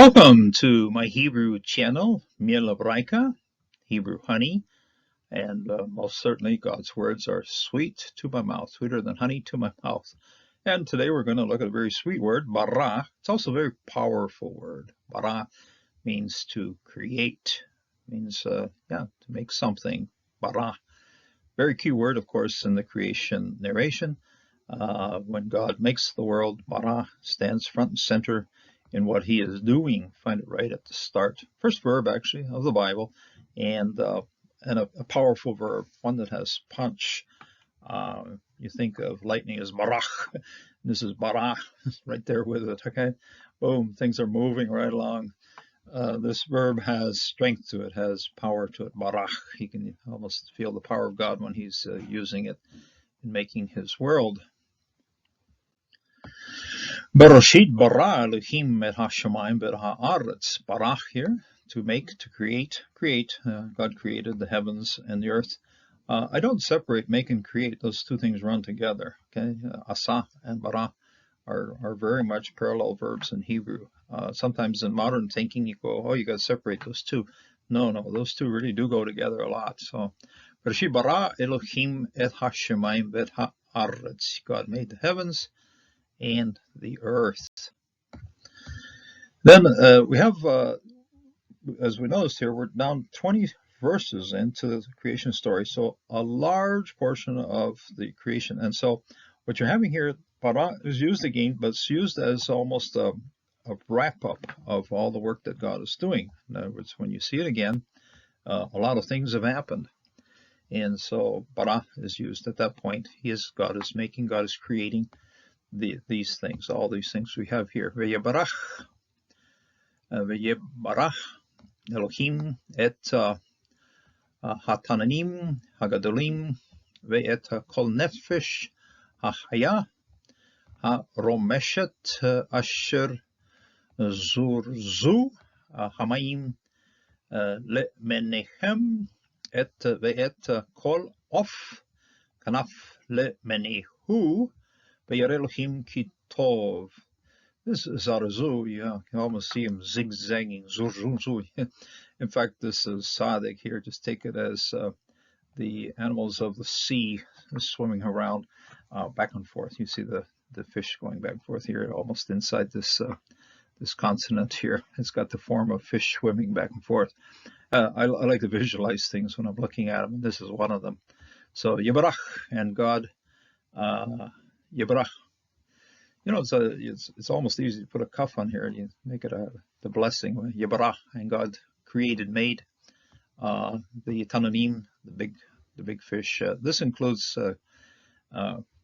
Welcome to my Hebrew channel, Miel Hebraica, Hebrew honey, and most certainly God's words are sweet to my mouth, sweeter than honey to my mouth. And today we're going to look at a very sweet word, bara. It's also a very powerful word. Bara means to create, means, to make something. Bara. Very key word, of course, in the creation narration. When God makes the world, Bara stands front and center in what he is doing. Find it right at the start. First verb, actually, of the Bible, and a powerful verb, one that has punch. You think of lightning as barach. This is bara, right there with it. Okay, boom, things are moving right along. This verb has strength to it, has power to it. Barach. You can almost feel the power of God when he's using it in making his world. Bereshit bara Elohim et hashamayim v'et haaretz. Barach here, to make, to create. God created the heavens and the earth. I don't separate make and create. Those two things run together. Okay, asa and bara are very much parallel verbs in Hebrew. Sometimes in modern thinking you go, oh, you got to separate those two. No, those two really do go together a lot. So, Bereshit bara Elohim et hashamayim v'et haaretz. God made the heavens and the earth. Then we have, as we noticed here, we're down 20 verses into the creation story, so a large portion of the creation. And so what you're having here, bara is used again, but it's used as almost a wrap-up of all the work that God is doing. In other words, when you see it again, a lot of things have happened. And so bara is used at that point. God is making, God is creating these things, all these things we have here. Ve'yebarach Elohim et hatananim hagadolim ve'et kol nefesh hachaya haromeshet asher zurzu hamayim lemenechem et ve'et kol of kanaf lemenehu. Elohim ki tov. This is Zarazu. You can almost see him zigzagging. In fact, this is Sadik here. Just take it as the animals of the sea swimming around back and forth. You see the fish going back and forth here, almost inside this consonant here. It's got the form of fish swimming back and forth. I like to visualize things when I'm looking at them, and this is one of them. So Yebarach and God. Yebarach. You know, it's almost easy to put a cuff on here and you make it the blessing. Yebarach, and God created, made the tananim, the big fish. This includes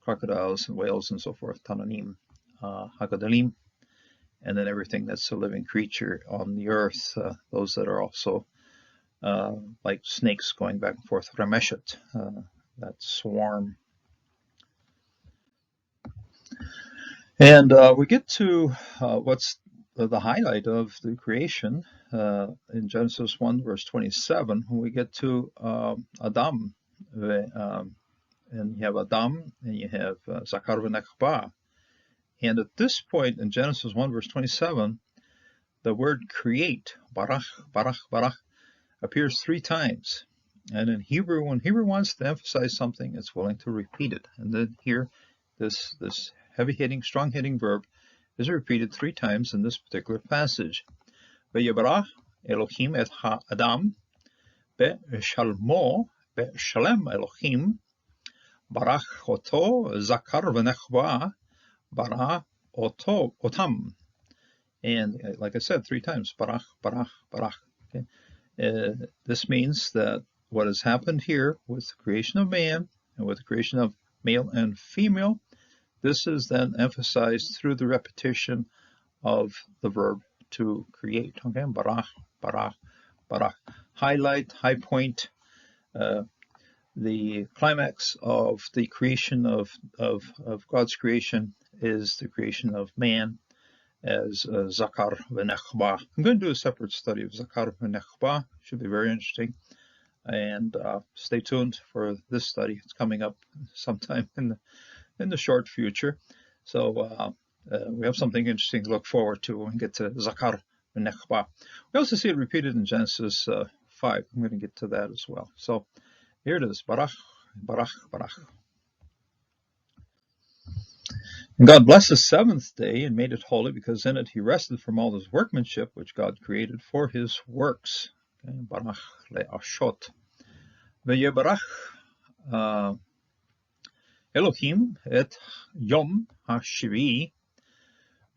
crocodiles and whales and so forth. Tananim, hagadolim, and then everything that's a living creature on the earth. Those that are also like snakes going back and forth. Rameshet, that swarm. And we get to what's the highlight of the creation in Genesis 1, verse 27, when we get to Adam. And you have Adam, and you have Zakar v'Nechba. And at this point in Genesis 1, verse 27, the word create, barach, appears 3 times. And in Hebrew, when Hebrew wants to emphasize something, it's willing to repeat it. And then here, this heavy-hitting, strong-hitting verb is repeated 3 times in this particular passage. Ve'yebarach Elohim et ha'adam be'shalmo be'shalem Elohim barach oto zakar v'nechba barach otam. And like I said, 3 times, barach. Okay? This means that what has happened here with the creation of man and with the creation of male and female, this is then emphasized through the repetition of the verb to create. Okay, barach. Highlight, high point, the climax of the creation of God's creation is the creation of man as Zakar v'Nechba. I'm going to do a separate study of Zakar v'Nechba. Should be very interesting. And stay tuned for this study. It's coming up sometime in the short future. So we have something interesting to look forward to when we get to Zakar v'nechba. We also see it repeated in Genesis 5. I'm going to get to that as well. So here it is, barach, barach, barach. And God blessed the seventh day and made it holy, because in it he rested from all his workmanship, which God created for his works. Okay, barach le'ashot. V'yebarach Elohim et Yom HaShvi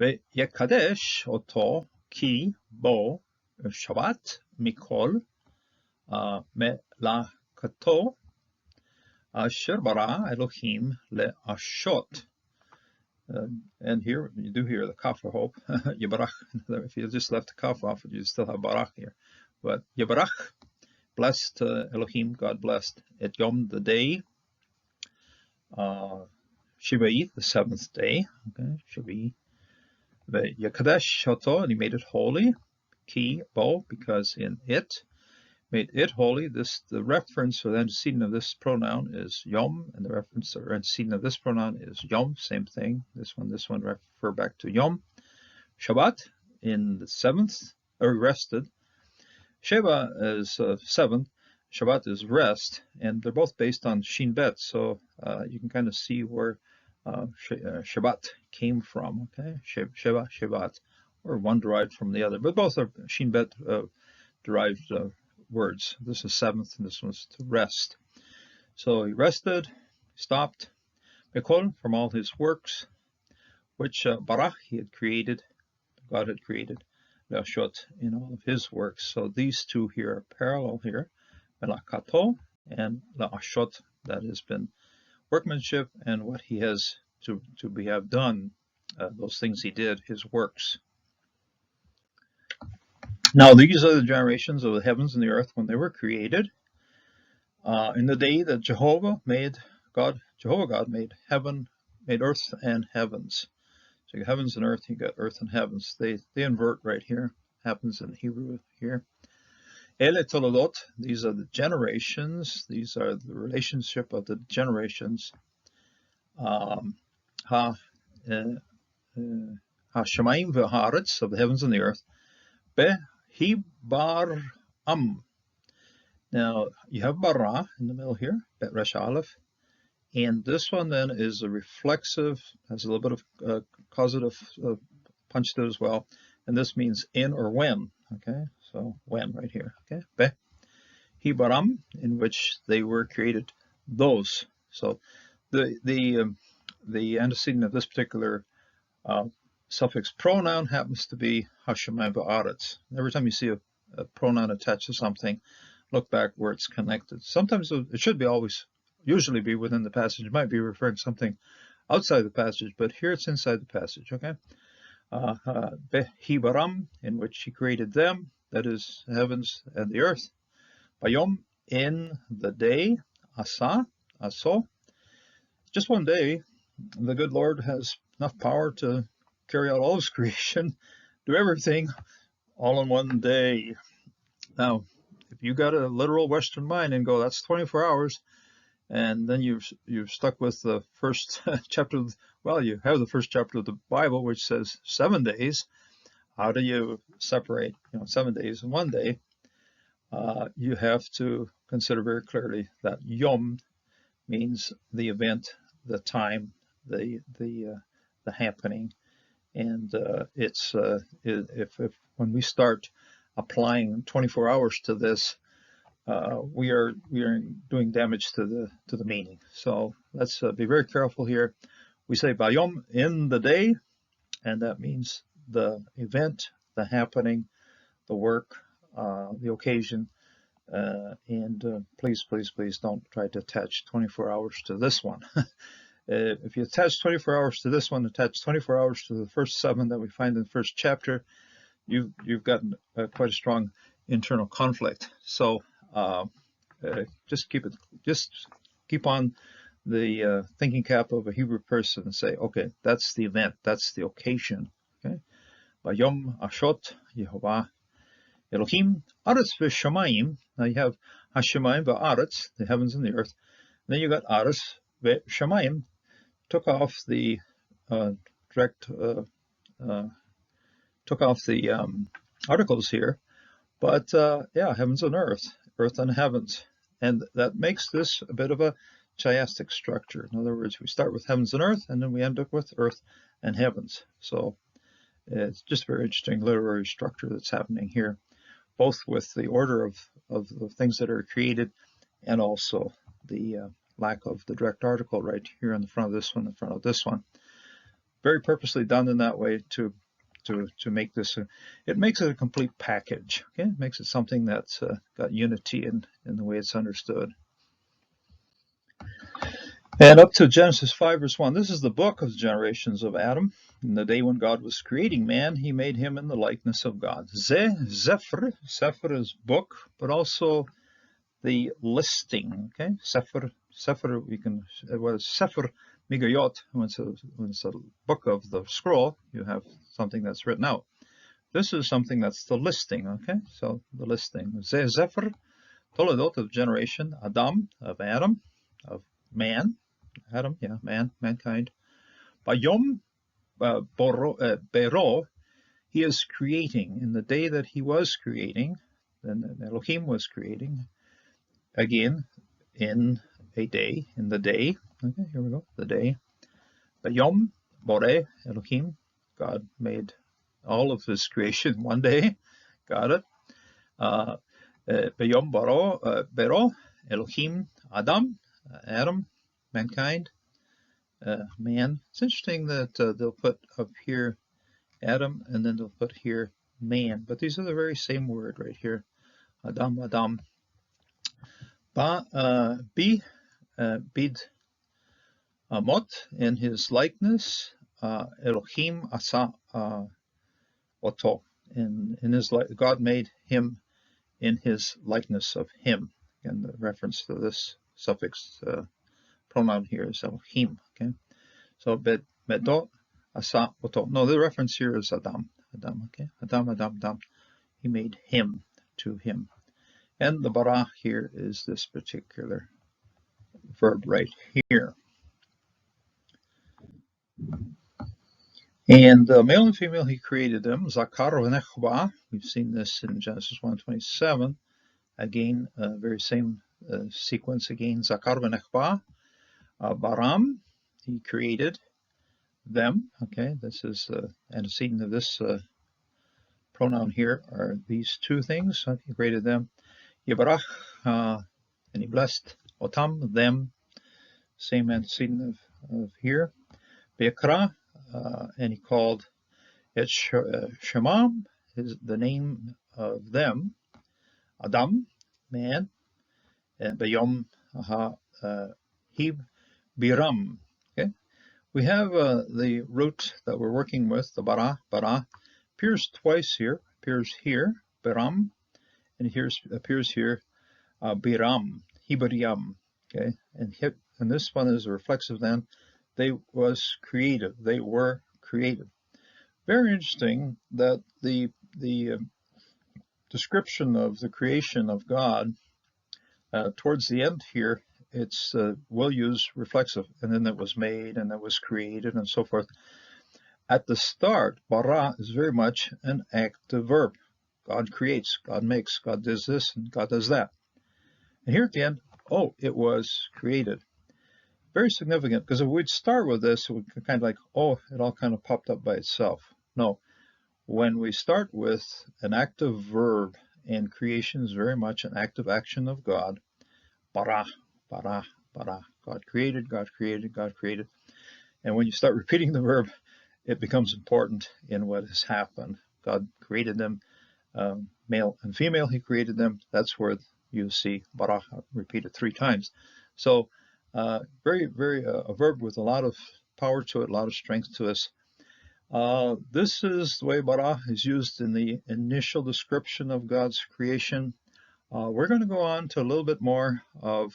v'yekadesh oto ki bo Shabbat mikol melakato asher bara Elohim le'ashot. And here you do hear the kaf, I hope. Yebarach. If you just left the kaf off, you still have barach here. But Yebarach, blessed Elohim, God blessed et Yom, the day, Shivai, the seventh day. Okay, Shivai. Yekadesh Shoto, and he made it holy. Ki bo, because in it made it holy. The reference or the antecedent of this pronoun is Yom, and the reference or antecedent of this pronoun is Yom. Same thing. This one refer back to Yom. Shabbat, in the seventh, or rested. Sheva is seventh. Shabbat is rest, and they're both based on Shin Bet, so you can kind of see where Shabbat came from. Okay, Sheva, Shabbat, or one derived from the other, but both are Shin Bet derived words. This is seventh, and this one's to rest. So he rested, stopped, Bekol, from all his works, which Barach he had created, God had created, Le'ashot, in all of his works. So these two here are parallel here, Melakato and Le'ashot, that has been workmanship and what he has to have done, those things he did, his works. Now these are the generations of the heavens and the earth when they were created. In the day that Jehovah God made heaven, made earth and heavens. So you got heavens and earth, you got earth and heavens. They invert right here. Happens in Hebrew here. Ele Toledot, these are the generations. These are the relationship of the generations. Hashamayim v'haaretz, of the heavens and the earth. Behibaram. Now you have bara in the middle here, bet resh aleph, and this one then is a reflexive, has a little bit of causative punch to it as well, and this means in or when. Okay, so when right here. Okay, behibaram, in which they were created. Those. So the antecedent of this particular suffix pronoun happens to be hashemayim v'aretz. Every time you see a pronoun attached to something, look back where it's connected. Sometimes it should be usually be within the passage. It might be referring to something outside the passage, but here it's inside the passage. Okay, behibaram, in which he created them, that is heavens and the earth. Bayom, in the day. Asa, aso, just one day. The good Lord has enough power to carry out all his creation, do everything all in one day. Now, if you got a literal Western mind and go, that's 24 hours, and then you've stuck with the first chapter, you have the first chapter of the Bible, which says 7 days. How do you separate 7 days in one day? You have to consider very clearly that Yom means the event, the time, the happening, and it's if when we start applying 24 hours to this, we are doing damage to the meaning. So let's be very careful here. We say Bayom, in the day, and that means the event, the happening, the work, the occasion, and please don't try to attach 24 hours to this one. If you attach 24 hours to this one, attach 24 hours to the first 7 that we find in the first chapter, you've gotten quite a strong internal conflict. So just keep on the thinking cap of a Hebrew person and say, okay, that's the event, that's the occasion. Okay, Bayom Ashot Yehovah Elohim Aretz v'Shamayim. Now you have Hashemayim v'Aretz, the heavens and the earth. And then you got Aretz v'Shamayim. Took off the articles here, but yeah, heavens and earth, earth and heavens. And that makes this a bit of a chiastic structure. In other words, we start with heavens and earth, and then we end up with earth and heavens. So it's just a very interesting literary structure that's happening here, both with the order of the things that are created and also the lack of the direct article right here in the front of this one, in front of this one. Very purposely done in that way to make this, it makes it a complete package. Okay, it makes it something that's got unity in the way it's understood. And up to Genesis 5 verse 1, this is the book of the generations of Adam. In the day when God was creating man, he made him in the likeness of God. Zephyr is book, but also the listing. Okay, Sefer, we can, well, Sefer Migayot, when it's a book of the scroll, you have something that's written out. This is something that's the listing. Okay, so the listing. Zephyr, Toledot of generation, Adam, of Adam, of man, Adam, yeah, mankind. Bayom, Bero, he is creating. In the day that he was creating, then Elohim was creating, again, in a day, in the day. Okay, here we go, the day. Bayom, Bore, Elohim, God made all of his creation one day. Got it? Bayom Bero, Elohim, Adam, Adam, mankind, man. It's interesting that they'll put up here Adam and then they'll put here man, but these are the very same word right here. Adam, Adam. Bid Amot, in his likeness. Elohim asa oto. In his God made him in his likeness of him. And the reference to this suffix pronoun here is Elohim. Okay, so bedo asa oto. No, the reference here is Adam. Adam. Okay, Adam. He made him to him. And the bara here is this particular verb right here. And male and female, he created them. Zakar v'nechva. We've seen this in Genesis 1:27. Again, very same sequence again. Zakar v'nechva. Baram, he created them. Okay, this is antecedent of this pronoun here are these two things. He created them. Yivarach, and he blessed otam, them. Same antecedent of here. Be'ekra, and he called it Shema, is the name of them. Adam, man. And Bayom, Heb, Biram. Okay, we have the root that we're working with, the bara. Bara appears twice here. Appears here, Biram, and here appears here, Biram, Hebariam. Okay, and this one is a reflexive then. They was created. They were created. Very interesting that the description of the creation of God towards the end here, it's we'll use reflexive, and then it was made, and it was created, and so forth. At the start, bara is very much an active verb. God creates, God makes, God does this, and God does that. And here at the end, oh, it was created. Very significant, because if we'd start with this, it would kind of like, oh, it all kind of popped up by itself. No, when we start with an active verb, and creation is very much an active action of God, bara, bara, bara. God created, God created, God created. And when you start repeating the verb, it becomes important in what has happened. God created them, male and female, he created them. That's where you see bara repeated 3 times. So very, very a verb with a lot of power to it, a lot of strength to us. This is the way bara is used in the initial description of God's creation. We're going to go on to a little bit more of,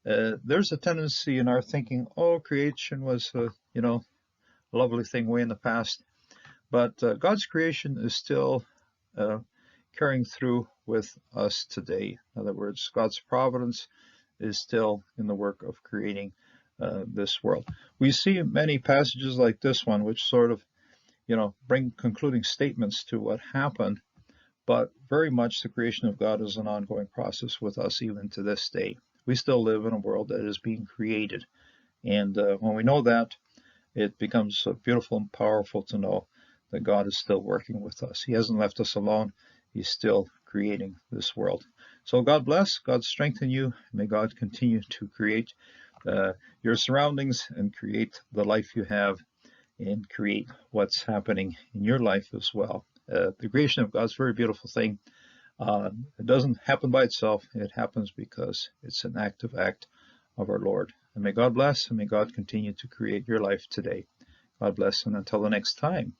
there's a tendency in our thinking, oh, creation was, a lovely thing way in the past. But God's creation is still carrying through with us today. In other words, God's providence is still in the work of creating this world. We see many passages like this one, which sort of, bring concluding statements to what happened. but very much the creation of God is an ongoing process with us even to this day. We still live in a world that is being created. And when we know that, it becomes beautiful and powerful to know that God is still working with us. He hasn't left us alone. He's still creating this world. So God bless, God strengthen you. May God continue to create your surroundings and create the life you have and create what's happening in your life as well. The creation of God's a very beautiful thing. It doesn't happen by itself. It happens because it's an active act of our Lord. And may God bless and may God continue to create your life today. God bless, and until the next time.